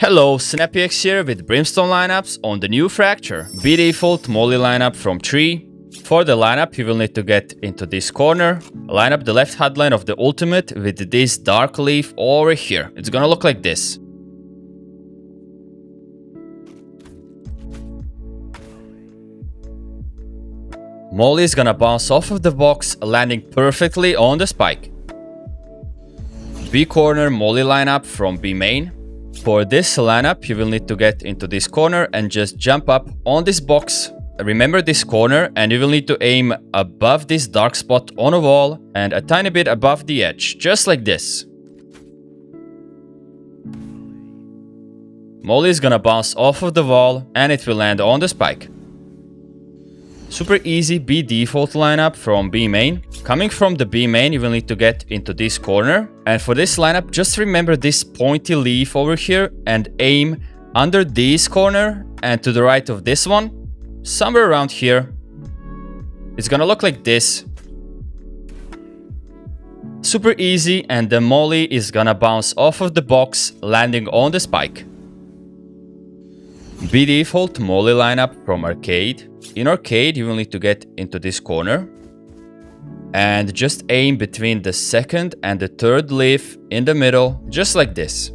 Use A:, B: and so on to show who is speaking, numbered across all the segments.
A: Hello, Snapiex here with Brimstone lineups on the new Fracture. Be default Molly lineup from 3. For the lineup, you will need to get into this corner, line up the left HUD line of the ultimate with this dark leaf over here. It's gonna look like this. Molly is gonna bounce off of the box, landing perfectly on the spike. B corner Molly lineup from B main. For this lineup, you will need to get into this corner and just jump up on this box. Remember this corner, and you will need to aim above this dark spot on a wall and a tiny bit above the edge, just like this. Molly is gonna bounce off of the wall and it will land on the spike. Super easy B default lineup from B main. Coming from the B main, you will need to get into this corner. And for this lineup, just remember this pointy leaf over here and aim under this corner and to the right of this one. Somewhere around here. It's gonna look like this. Super easy, and the Molly is gonna bounce off of the box, landing on the spike. B default Molly lineup from arcade. In arcade, you will need to get into this corner and just aim between the second and the third leaf in the middle, just like this.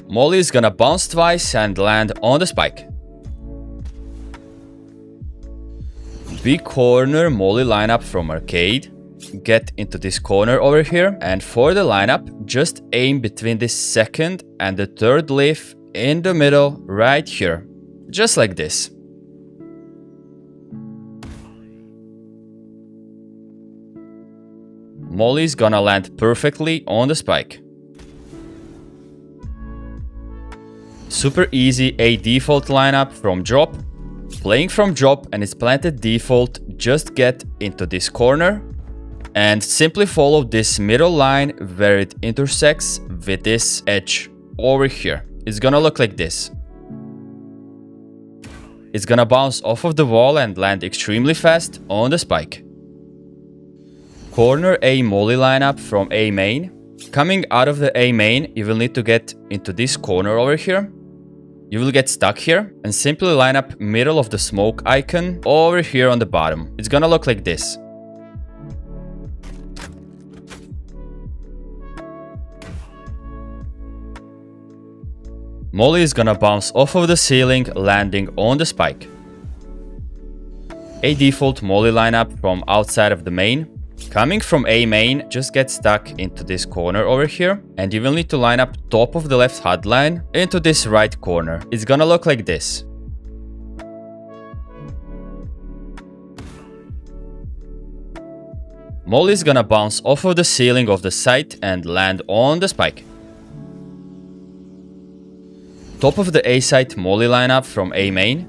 A: Molly is gonna bounce twice and land on the spike. B corner Molly lineup from arcade. Get into this corner over here, and for the lineup, just aim between the second and the third leaf in the middle right here, just like this. Molly is gonna land perfectly on the spike. Super easy A default lineup from drop. Playing from drop and it's planted default, just get into this corner and simply follow this middle line where it intersects with this edge over here. It's gonna look like this. It's gonna bounce off of the wall and land extremely fast on the spike. Corner A Molly lineup from A main. Coming out of the A main, you will need to get into this corner over here. You will get stuck here and simply line up middle of the smoke icon over here on the bottom. It's gonna look like this. Molly is gonna bounce off of the ceiling, landing on the spike. A default Molly lineup from outside of the main. Coming from A main, just get stuck into this corner over here, and you will need to line up top of the left HUD line into this right corner. It's gonna look like this. Molly is gonna bounce off of the ceiling of the site and land on the spike. Top of the A site Molly lineup from A main.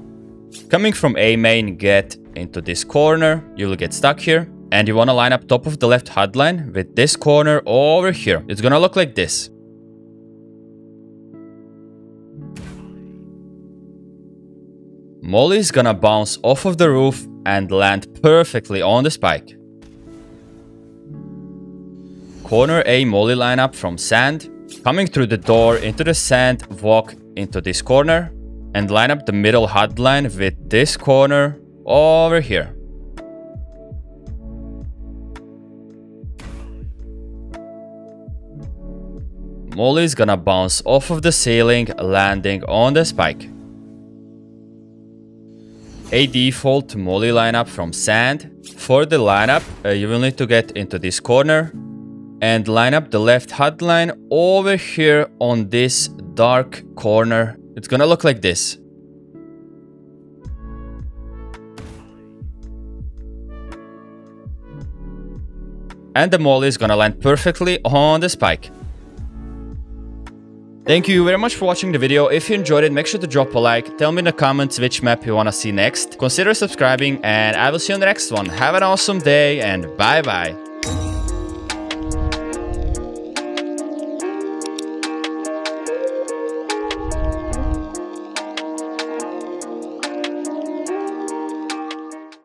A: Coming from A main, get into this corner, you will get stuck here. And you want to line up top of the left HUD line with this corner over here. It's gonna look like this. Molly is gonna bounce off of the roof and land perfectly on the spike. Corner A Molly lineup from sand. Coming through the door into the sand, walk into this corner and line up the middle HUD line with this corner over here. Molly is gonna bounce off of the ceiling, landing on the spike. A default Molly lineup from sand. For the lineup, you will need to get into this corner and line up the left HUD line over here on this dark corner. It's gonna look like this. And the Molly is gonna land perfectly on the spike. Thank you very much for watching the video. If you enjoyed it, make sure to drop a like. Tell me in the comments which map you want to see next. Consider subscribing, and I will see you on the next one. Have an awesome day, and bye bye.